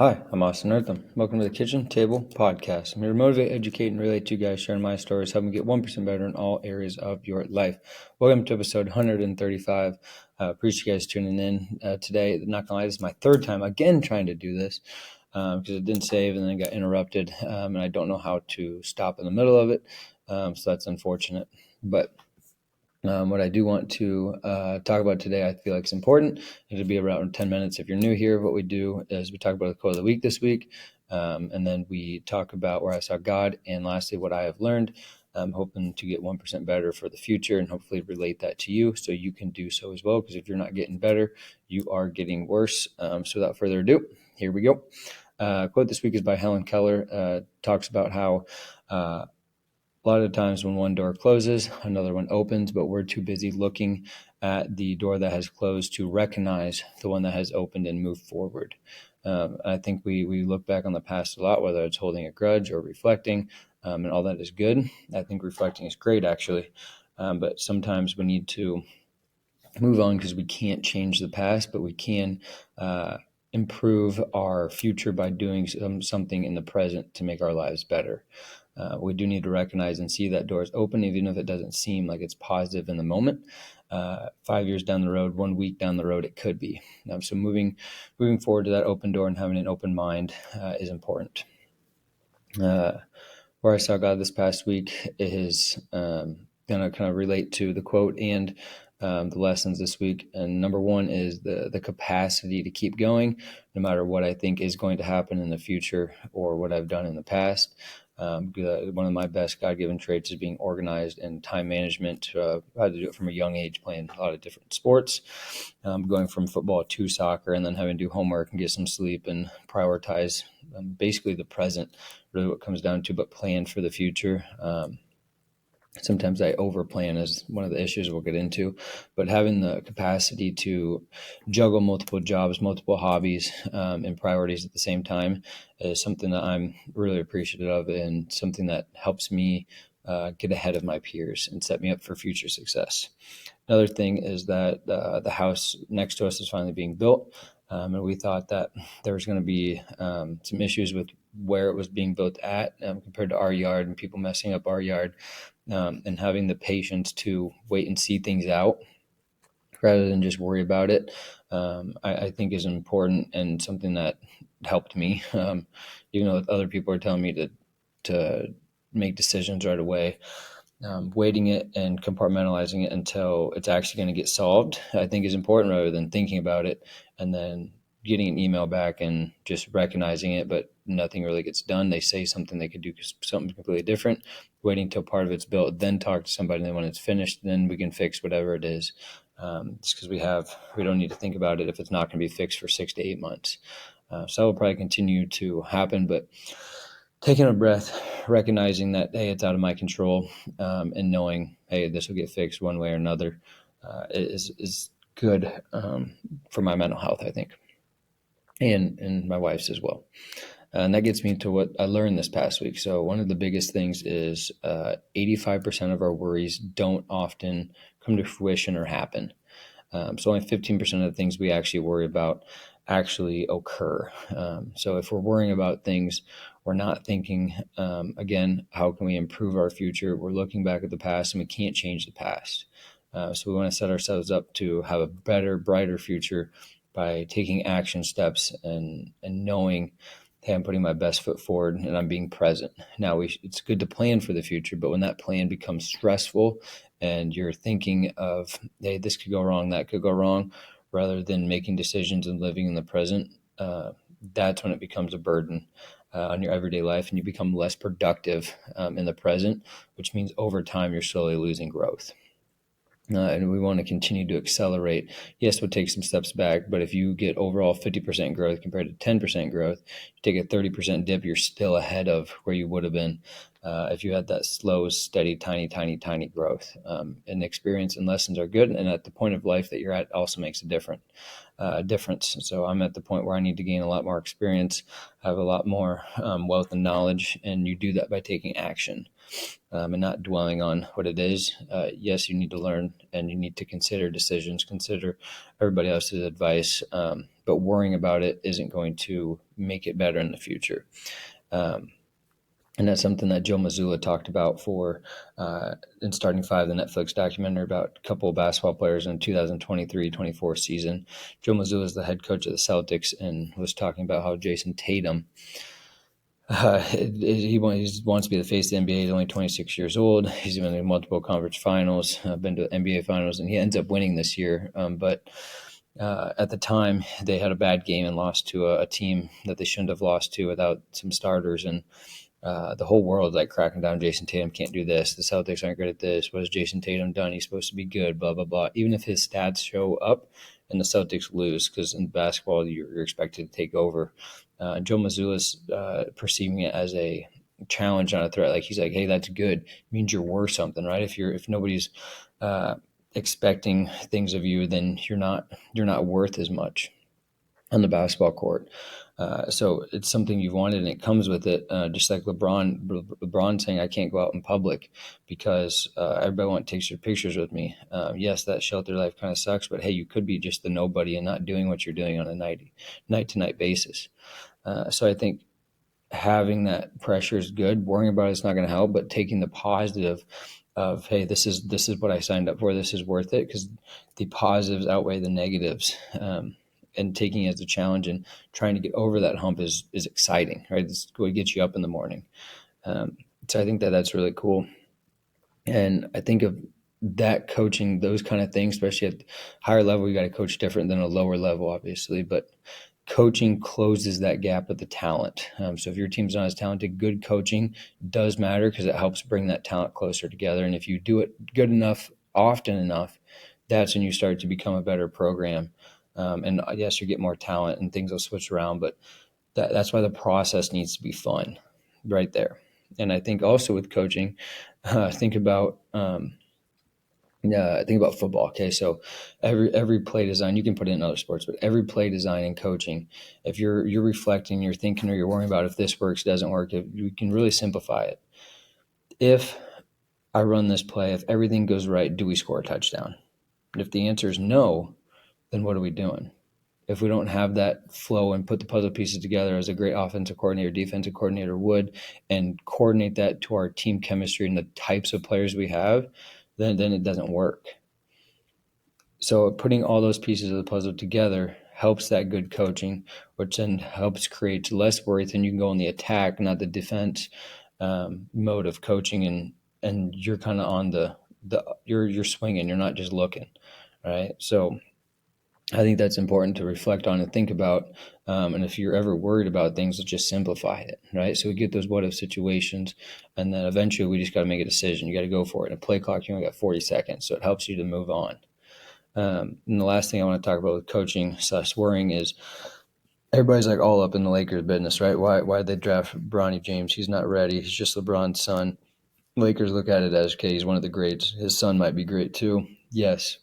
Hi, I'm Austin Eartham. Welcome to the Kitchen Table Podcast. I'm here to motivate, educate, and relate to you guys, sharing my stories, helping get 1% better in all areas of your life. Welcome to episode 135. Appreciate you guys tuning in today. Not gonna lie, this is my third time again trying to do this because it didn't save and then it got interrupted, and I don't know how to stop in the middle of it, so that's unfortunate. But what I do want to talk about today, I feel like it's important. It'll be around 10 minutes. If you're new here, what we do is we talk about the quote of the week this week, and then we talk about where I saw God, and lastly, what I have learned. I'm hoping to get 1% better for the future and hopefully relate that to you so you can do so as well, because if you're not getting better, you are getting worse. So without further ado, here we go. Quote this week is by Helen Keller. Talks about how a lot of times when one door closes, another one opens, but we're too busy looking at the door that has closed to recognize the one that has opened and move forward. I think we look back on the past a lot, whether it's holding a grudge or reflecting, and all that is good. I think reflecting is great, actually. But sometimes we need to move on because we can't change the past, but we can improve our future by doing something in the present to make our lives better. We do need to recognize and see that door is open, even if it doesn't seem like it's positive in the moment. 5 years down the road, 1 week down the road, it could be. So moving forward to that open door and having an open mind is important. Where I saw God this past week is going to kind of relate to the quote and the lessons this week. And number one is the capacity to keep going, no matter what I think is going to happen in the future or what I've done in the past. One of my best God-given traits is being organized and time management. I had to do it from a young age, playing a lot of different sports, going from football to soccer, and then having to do homework and get some sleep and prioritize basically the present, really what it comes down to, but plan for the future. Sometimes I overplan is one of the issues we'll get into, but having the capacity to juggle multiple jobs, multiple hobbies, and priorities at the same time is something that I'm really appreciative of, and something that helps me get ahead of my peers and set me up for future success. Another thing is that the house next to us is finally being built, and we thought that there was going to be some issues with where it was being built at compared to our yard and people messing up our yard. And having the patience to wait and see things out rather than just worry about it, I think is important and something that helped me. Even though other people are telling me to make decisions right away, waiting it and compartmentalizing it until it's actually going to get solved, I think is important, rather than thinking about it and then getting an email back and just recognizing it, but nothing really gets done. They say something, they could do something completely different. Waiting until part of it's built, then talk to somebody, and then when it's finished, then we can fix whatever it is. Just because we don't need to think about it if it's not going to be fixed for 6 to 8 months. So that will probably continue to happen, but taking a breath, recognizing that, hey, it's out of my control, and knowing, hey, this will get fixed one way or another, is good for my mental health, I think, and my wife's as well. And that gets me to what I learned this past week. So one of the biggest things is 85% of our worries don't often come to fruition or happen. So only 15% of the things we actually worry about actually occur. So if we're worrying about things, we're not thinking, again, how can we improve our future? We're looking back at the past, and we can't change the past. So we want to set ourselves up to have a better, brighter future by taking action steps and knowing, hey, I'm putting my best foot forward and I'm being present. Now, it's good to plan for the future, but when that plan becomes stressful and you're thinking of, hey, this could go wrong, that could go wrong, rather than making decisions and living in the present, that's when it becomes a burden on your everyday life, and you become less productive in the present, which means over time you're slowly losing growth. And we want to continue to accelerate. Yes, we'll take some steps back, but if you get overall 50% growth compared to 10% growth, you take a 30% dip, you're still ahead of where you would have been. if you had that slow, steady, tiny growth. And experience and lessons are good, and at the point of life that you're at also makes a difference. So I'm at the point where I need to gain a lot more experience, have a lot more wealth and knowledge, and you do that by taking action. And not dwelling on what it is. Yes, you need to learn and you need to consider decisions, consider everybody else's advice, but worrying about it isn't going to make it better in the future. And that's something that Joe Mazzulla talked about in Starting Five, the Netflix documentary about a couple of basketball players in 2023-24 season. Joe Mazzulla is the head coach of the Celtics and was talking about how Jason Tatum, he wants to be the face of the NBA. He's only 26 years old. He's been in multiple conference finals, been to NBA finals, and he ends up winning this year. But at the time, they had a bad game and lost to a team that they shouldn't have lost to without some starters. And the whole world like cracking down. Jason Tatum can't do this. The Celtics aren't good at this. What has Jason Tatum done? He's supposed to be good, blah, blah, blah. Even if his stats show up and the Celtics lose, because in basketball, you're expected to take over. Joe Mazzulla's perceiving it as a challenge, not a threat. Like he's like, hey, that's good. It means you're worth something, right? If nobody's expecting things of you, then you're not worth as much on the basketball court. So it's something you've wanted, and it comes with it. Just like LeBron saying, "I can't go out in public because everybody wants to take your pictures with me." Yes, that shelter life kind of sucks, but hey, you could be just the nobody and not doing what you're doing on a night to night basis. So I think having that pressure is good. Worrying about it's not going to help, but taking the positive of, hey, this is what I signed up for. This is worth it, because the positives outweigh the negatives. And taking it as a challenge and trying to get over that hump is exciting, right? It's what gets you up in the morning. So I think that's really cool. And I think of that coaching, those kind of things, especially at higher level, you got to coach different than a lower level, obviously, but coaching closes that gap with the talent. So if your team's not as talented, good coaching does matter because it helps bring that talent closer together. And if you do it good enough, often enough, that's when you start to become a better program. And yes, you get more talent and things will switch around, but that's why the process needs to be fun right there. And I think also with coaching, think about football. Okay, so every play design, you can put it in other sports, but every play design and coaching, if you're reflecting, you're thinking, or you're worrying about if this works, doesn't work, if you can really simplify it. If I run this play, if everything goes right, do we score a touchdown? And if the answer is no, then what are we doing? If we don't have that flow and put the puzzle pieces together as a great offensive coordinator, defensive coordinator would, and coordinate that to our team chemistry and the types of players we have, then it doesn't work. So putting all those pieces of the puzzle together helps that good coaching, which then helps create less worry. Then you can go on the attack, not the defense mode of coaching, and you're kind of on you're swinging. You're not just looking, right? So I think that's important to reflect on and think about. And if you're ever worried about things, let's just simplify it, right? So we get those what if situations, and then eventually we just got to make a decision. You got to go for it. And a play clock, you only got 40 seconds, so it helps you to move on. And the last thing I want to talk about with coaching / worrying is everybody's like all up in the Lakers business, right? Why they draft Bronny James? He's not ready. He's just LeBron's son. Lakers look at it as, okay, he's one of the greats. His son might be great too. Yes,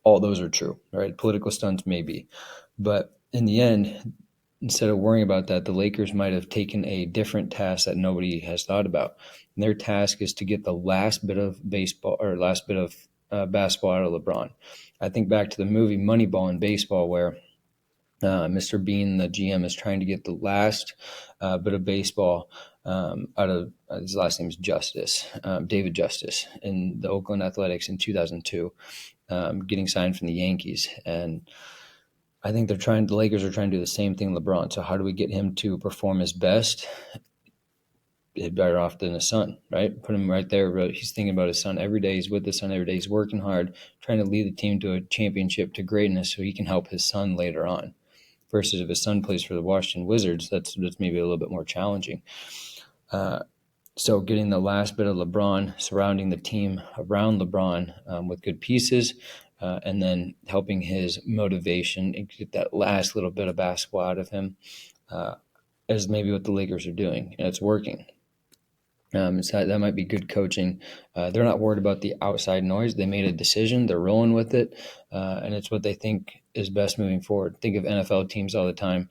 all those are true, right? Political stunts maybe. But in the end, instead of worrying about that, the Lakers might have taken a different task that nobody has thought about. And their task is to get the last bit of baseball or last bit of basketball out of LeBron. I think back to the movie Moneyball in baseball, where Mr. Bean, the GM, is trying to get the last bit of baseball out of his last name is Justice, David Justice, in the Oakland Athletics in 2002, getting signed from the Yankees. And I think the Lakers are trying to do the same thing, LeBron. So how do we get him to perform his best? Better off than his son, right? Put him right there. He's thinking about his son every day. He's with his son every day. He's working hard, trying to lead the team to a championship, to greatness, so he can help his son later on. Versus if his son plays for the Washington Wizards, that's maybe a little bit more challenging. So getting the last bit of LeBron, surrounding the team around LeBron with good pieces, and then helping his motivation and get that last little bit of basketball out of him is maybe what the Lakers are doing, and it's working. So that might be good coaching. They're not worried about the outside noise. They made a decision. They're rolling with it, and it's what they think is best moving forward. Think of NFL teams all the time: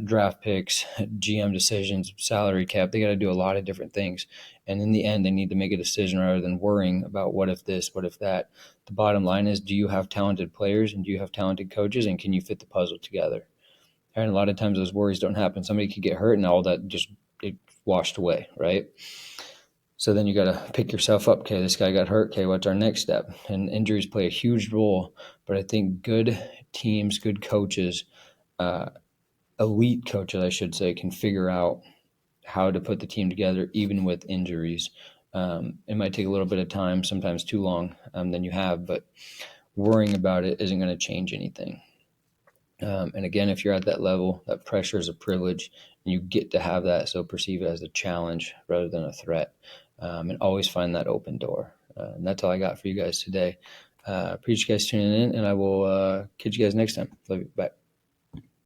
draft picks, GM decisions, salary cap. They got to do a lot of different things, and in the end, they need to make a decision rather than worrying about what if this, what if that. The bottom line is: do you have talented players and do you have talented coaches, and can you fit the puzzle together? And a lot of times those worries don't happen. Somebody could get hurt, and all that just it washed away, right? So then you got to pick yourself up. Okay, this guy got hurt. Okay, what's our next step? And injuries play a huge role, but I think good teams, good coaches, uh, elite coaches, I should say, can figure out how to put the team together, even with injuries. It might take a little bit of time, sometimes too long than you have, but worrying about it isn't going to change anything. And again, if you're at that level, that pressure is a privilege, and you get to have that. So perceive it as a challenge rather than a threat, and always find that open door. And that's all I got for you guys today. Appreciate you guys tuning in, and I will catch you guys next time. Love you. Bye.